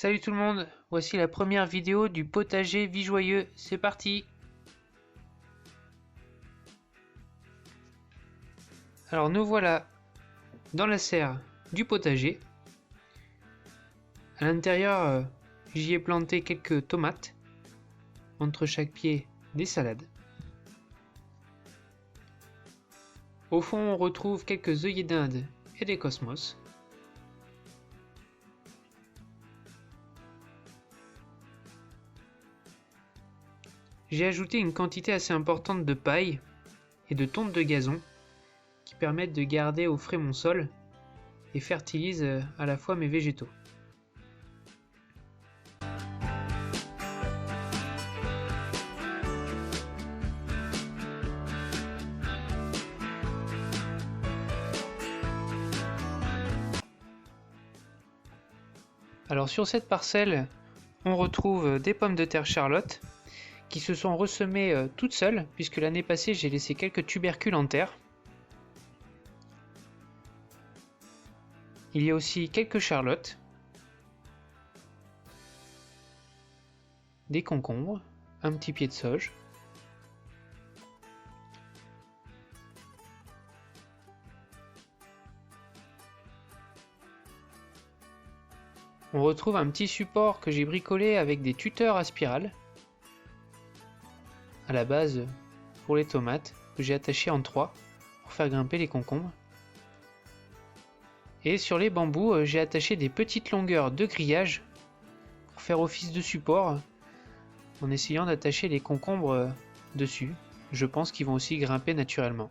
Salut tout le monde, voici la première vidéo du potager Vie Joyeux, c'est parti! Alors nous voilà dans la serre du potager. À l'intérieur, j'y ai planté quelques tomates, entre chaque pied des salades. Au fond on retrouve quelques œillets d'Inde et des cosmos. J'ai ajouté une quantité assez importante de paille et de tonte de gazon qui permettent de garder au frais mon sol et fertilisent à la fois mes végétaux. Alors sur cette parcelle, on retrouve des pommes de terre Charlotte qui se sont ressemées toutes seules, puisque l'année passée j'ai laissé quelques tubercules en terre. Il y a aussi quelques charlottes, des concombres, un petit pied de sauge. On retrouve un petit support que j'ai bricolé avec des tuteurs à spirale, à la base pour les tomates, que j'ai attaché en 3 pour faire grimper les concombres. Et sur les bambous, j'ai attaché des petites longueurs de grillage pour faire office de support, en essayant d'attacher les concombres dessus. Je pense qu'ils vont aussi grimper naturellement.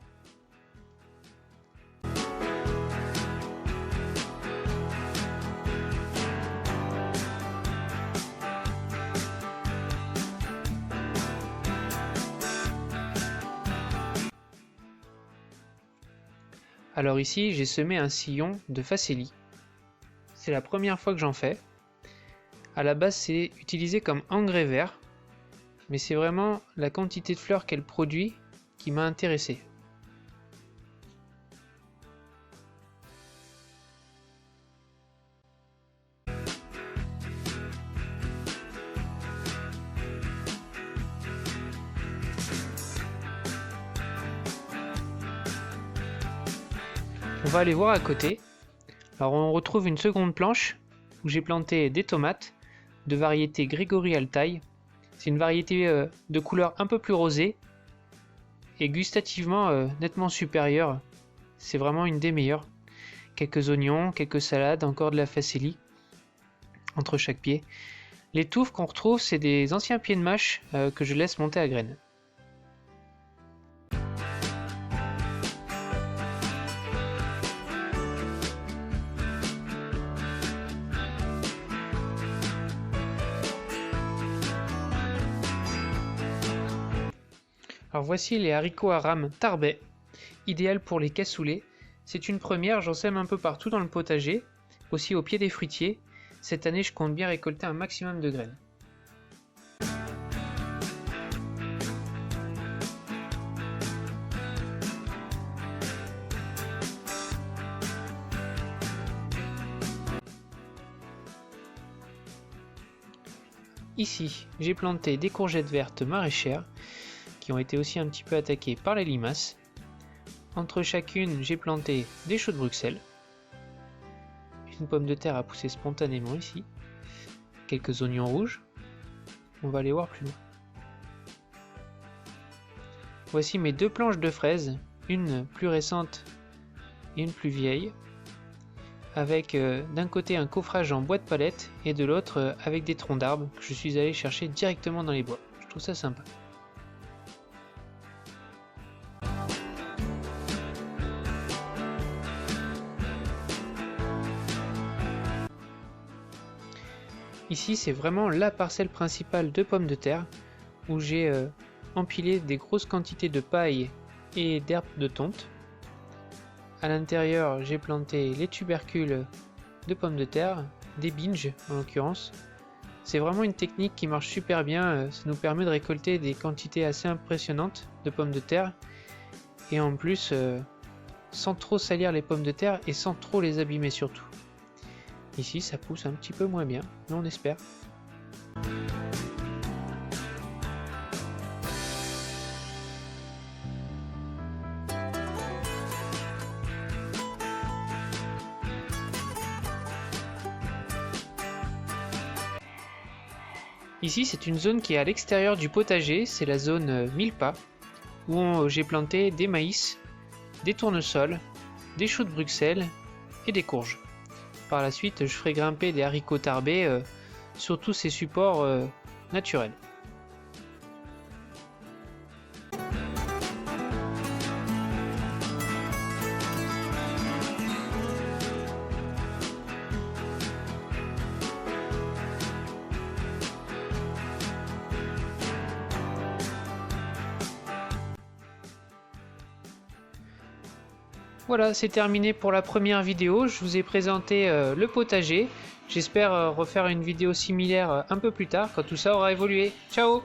Alors ici, j'ai semé un sillon de facélie. C'est la première fois que j'en fais. À la base, c'est utilisé comme engrais vert, mais c'est vraiment la quantité de fleurs qu'elle produit qui m'a intéressé. On va aller voir à côté. Alors on retrouve une seconde planche où j'ai planté des tomates de variété Grégory Altaï. C'est une variété de couleur un peu plus rosée et gustativement nettement supérieure. C'est vraiment une des meilleures. Quelques oignons, quelques salades, encore de la facélie entre chaque pied. Les touffes qu'on retrouve, c'est des anciens pieds de mâche que je laisse monter à graines. Alors voici les haricots à rames Tarbais, idéal pour les cassoulets. C'est une première, j'en sème un peu partout dans le potager, aussi au pied des fruitiers. Cette année, je compte bien récolter un maximum de graines. Ici, j'ai planté des courgettes vertes maraîchères qui ont été aussi un petit peu attaquées par les limaces. Entre chacune, j'ai planté des choux de Bruxelles. Une pomme de terre a poussé spontanément ici. Quelques oignons rouges. On va aller voir plus loin. Voici mes deux planches de fraises, une plus récente et une plus vieille, avec d'un côté un coffrage en bois de palette et de l'autre avec des troncs d'arbres que je suis allé chercher directement dans les bois. Je trouve ça sympa. Ici, c'est vraiment la parcelle principale de pommes de terre où j'ai empilé des grosses quantités de paille et d'herbes de tonte. À l'intérieur, j'ai planté les tubercules de pommes de terre, des binges en l'occurrence. C'est vraiment une technique qui marche super bien, ça nous permet de récolter des quantités assez impressionnantes de pommes de terre et en plus sans trop salir les pommes de terre et sans trop les abîmer surtout. Ici ça pousse un petit peu moins bien, mais on espère. Ici c'est une zone qui est à l'extérieur du potager, c'est la zone 1000 pas, où j'ai planté des maïs, des tournesols, des choux de Bruxelles et des courges. Par la suite je ferai grimper des haricots tarbés sur tous ces supports naturels. Voilà, c'est terminé pour la première vidéo. Je vous ai présenté le potager. J'espère refaire une vidéo similaire un peu plus tard quand tout ça aura évolué. Ciao!